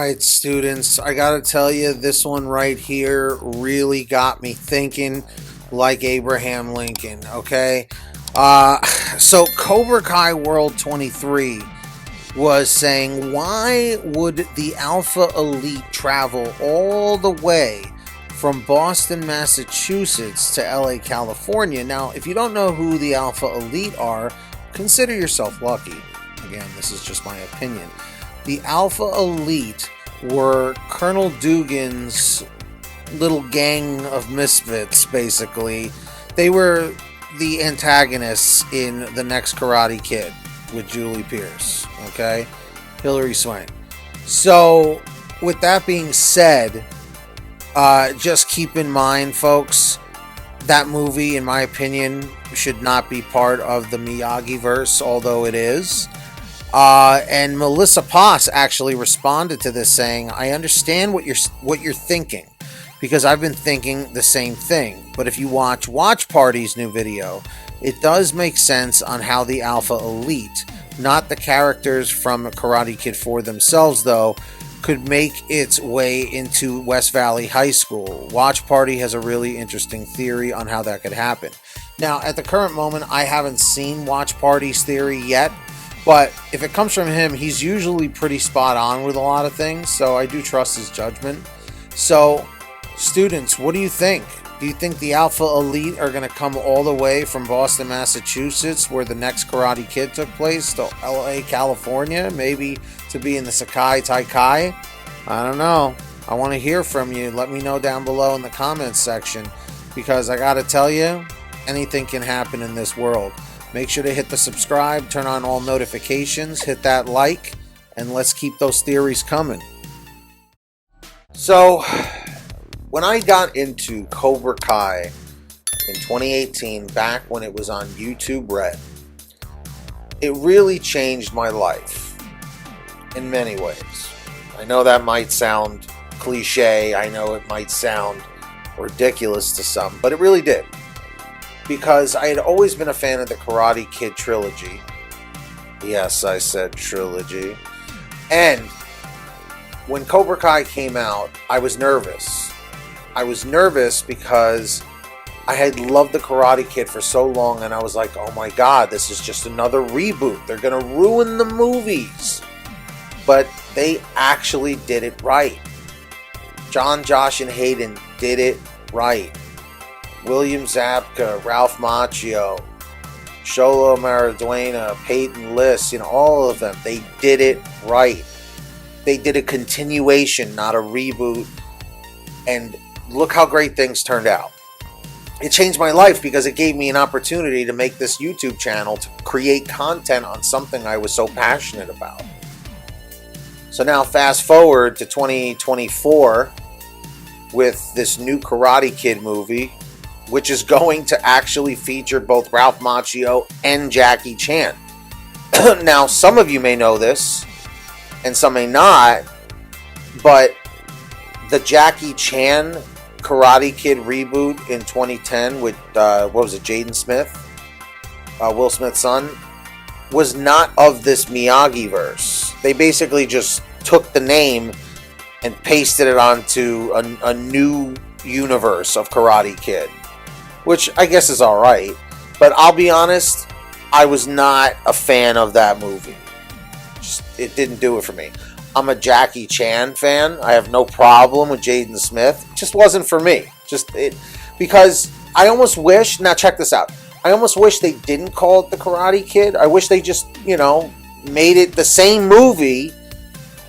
right, students, I gotta tell you, this one right here really got me thinking like Abraham Lincoln, okay? So Cobra Kai World 23 was saying, why would the Alpha Elite travel all the way from Boston, Massachusetts to LA, California? Now, if you don't know who the Alpha Elite are, consider yourself lucky. Again, this is just my opinion. The Alpha Elite were Colonel Dugan's little gang of misfits, basically. They were the antagonists in the next Karate Kid with Julie Pierce, okay? Hilary Swank. So, with that being said, just keep in mind, folks, that movie, in my opinion, should not be part of the Miyagi-verse, although it is. And Melissa Poss actually responded to this saying, I understand what you're thinking, because I've been thinking the same thing. But if you Watch Party's new video, it does make sense on how the Alpha Elite, not the characters from Karate Kid 4 themselves though, could make its way into West Valley High School. Watch Party has a really interesting theory on how that could happen. Now, at the current moment, I haven't seen Watch Party's theory yet, but if it comes from him, he's usually pretty spot on with a lot of things, so I do trust his judgment. So, students, what do you think? Do you think the Alpha Elite are going to come all the way from Boston, Massachusetts, where the next Karate Kid took place, to LA, California, maybe to be in the Sekai Taikai? I don't know. I want to hear from you. Let me know down below in the comments section, because I got to tell you, anything can happen in this world. Make sure to hit the subscribe, turn on all notifications, hit that like, and let's keep those theories coming. So, when I got into Cobra Kai in 2018, back when it was on YouTube Red, it really changed my life in many ways. I know that might sound cliche, I know it might sound ridiculous to some, but it really did. Because I had always been a fan of the Karate Kid trilogy. Yes, I said trilogy. And when Cobra Kai came out, I was nervous. I was nervous because I had loved the Karate Kid for so long, and I was like, oh my god, this is just another reboot. They're going to ruin the movies. But they actually did it right. John, Josh, and Hayden did it right. William Zabka, Ralph Macchio, Sholo Mariduena, Peyton List, all of them, they did it right. They did a continuation, not a reboot, and look how great things turned out. It changed my life because it gave me an opportunity to make this YouTube channel, to create content on something I was so passionate about. So now fast forward to 2024 with this new Karate Kid movie, which is going to actually feature both Ralph Macchio and Jackie Chan. Now, some of you may know this, and some may not, but the Jackie Chan Karate Kid reboot in 2010 with, Jaden Smith, Will Smith's son, was not of this Miyagi-verse. They basically just took the name and pasted it onto a new universe of Karate Kid, which I guess is alright, but I'll be honest, I was not a fan of that movie. It didn't do it for me. I'm a Jackie Chan fan. I have no problem with Jaden Smith. It just wasn't for me. Because I almost wish, now check this out, I almost wish they didn't call it the Karate Kid. I wish they just, made it the same movie,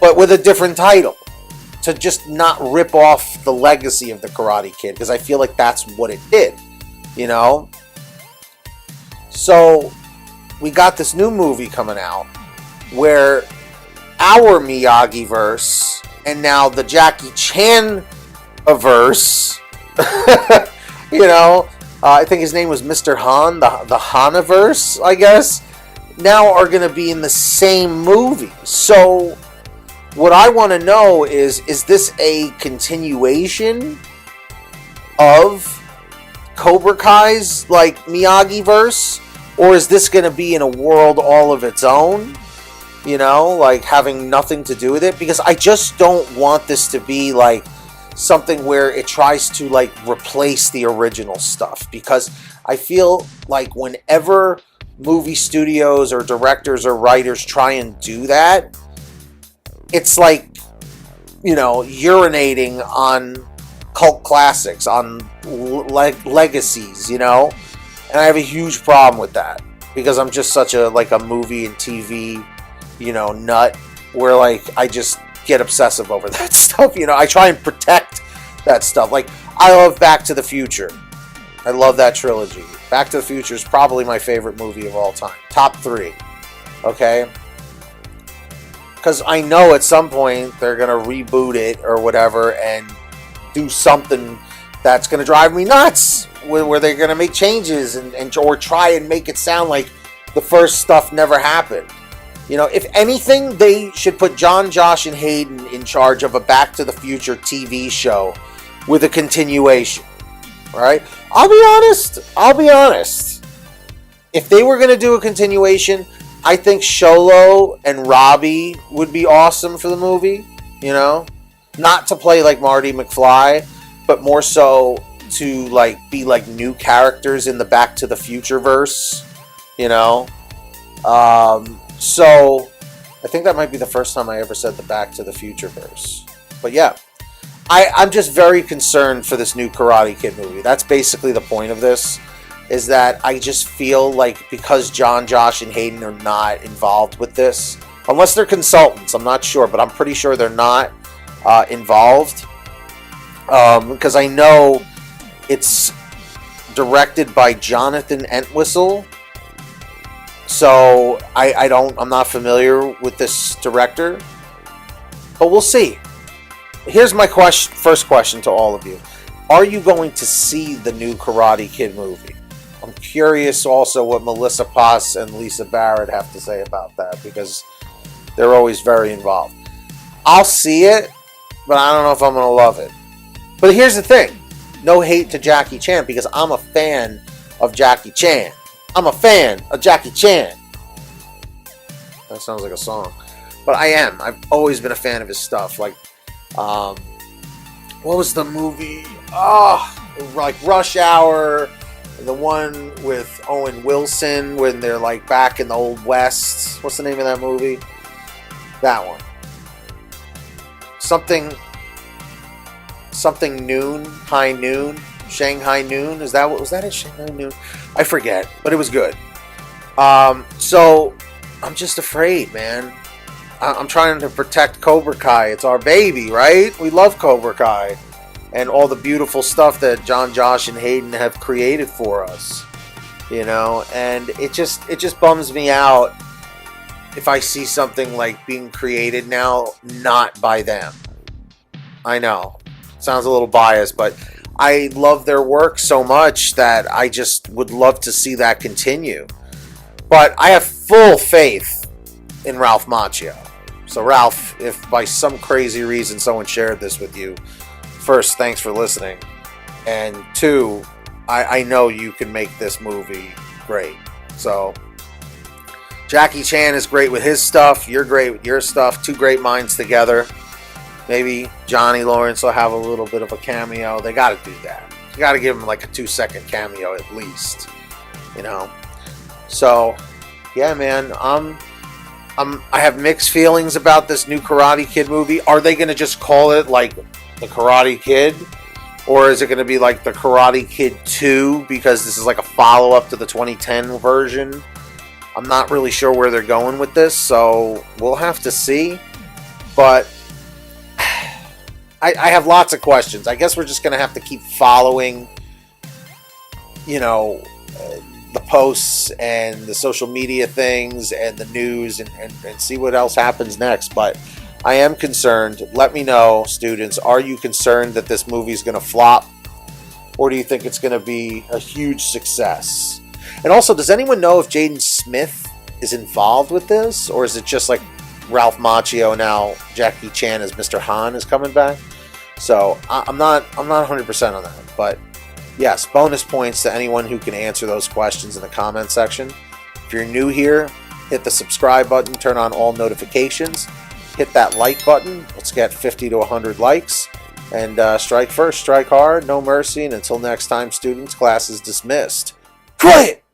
but with a different title, to just not rip off the legacy of the Karate Kid, because I feel like that's what it did. So we got this new movie coming out where our Miyagi-verse and now the Jackie Chan-verse, I think his name was Mr. Han, the Hana-verse, I guess, now are going to be in the same movie. So what I want to know is this a continuation of Cobra Kai's Miyagi-verse, or is this going to be in a world all of its own? you know, like having nothing to do with it, because I just don't want this to be like something where it tries to like replace the original stuff, because I feel like whenever movie studios or directors or writers try and do that, it's like, you know, urinating on cult classics, on legacies, you know, and I have a huge problem with that, because I'm just such a like a movie and TV, you know, nut, where like I just get obsessive over that stuff. You know, I try and protect that stuff. Like, I love Back to the Future. I love that trilogy. Back to the Future is probably my favorite movie of all time. Top 3. Okay? Because I know at some point they're going to reboot it or whatever and do something that's going to drive me nuts, where they're going to make changes and or try and make it sound like the first stuff never happened. You know, if anything, they should put John, Josh, and Hayden in charge of a Back to the Future TV show with a continuation. All right? I'll be honest. If they were going to do a continuation, I think Sholo and Robbie would be awesome for the movie, you know? Not to play like Marty McFly, but more so to like be like new characters in the Back to the Future verse, you know? So I think that might be the first time I ever said the Back to the Future verse. But yeah, I'm just very concerned for this new Karate Kid movie. That's basically the point of this, is that I just feel like because John, Josh, and Hayden are not involved with this, unless they're consultants, I'm not sure, but I'm pretty sure they're not involved, because I know it's directed by Jonathan Entwistle. So I'm not familiar with this director, but we'll see. Here's my first question to all of you. Are you going to see the new Karate Kid movie? I'm curious also what Melissa Poss and Lisa Barrett have to say about that, because they're always very involved. I'll see it, but I don't know if I'm going to love it. But here's the thing. No hate to Jackie Chan, because I'm a fan of Jackie Chan. I'm a fan of Jackie Chan. That sounds like a song. But I am. I've always been a fan of his stuff. Like, what was the movie? Like Rush Hour. The one with Owen Wilson when they're like back in the Old West. What's the name of that movie? That one. Something noon, high noon, Shanghai Noon. Was that it? Shanghai Noon? I forget, but it was good. So I'm just afraid, man. I'm trying to protect Cobra Kai. It's our baby, right? We love Cobra Kai and all the beautiful stuff that John, Josh, and Hayden have created for us, you know. And it just bums me out if I see something like being created now not by them. I know, sounds a little biased, but I love their work so much that I just would love to see that continue. But I have full faith in Ralph Macchio. So Ralph, if by some crazy reason someone shared this with you, first, thanks for listening. And 2, I know you can make this movie great. So Jackie Chan is great with his stuff. You're great with your stuff. 2 great minds together. Maybe Johnny Lawrence will have a little bit of a cameo. They got to do that. You got to give him like a 2-second cameo at least, you know. So, yeah, man. I have mixed feelings about this new Karate Kid movie. Are they going to just call it like the Karate Kid, or is it going to be like the Karate Kid 2 because this is like a follow-up to the 2010 version? I'm not really sure where they're going with this, so we'll have to see. But I have lots of questions. I guess we're just going to have to keep following, you know, the posts and the social media things and the news and see what else happens next. But I am concerned. Let me know, students. Are you concerned that this movie is going to flop? Or do you think it's going to be a huge success? And also, does anyone know if Jaden Smith is involved with this? Or is it just like Ralph Macchio now, Jackie Chan as Mr. Han is coming back? So I'm not 100% on that. But yes, bonus points to anyone who can answer those questions in the comment section. If you're new here, Hit the subscribe button, turn on all notifications, hit that like button. Let's get 50 to 100 likes. And strike first, strike hard, no mercy. And until next time, students, class is dismissed. Quit!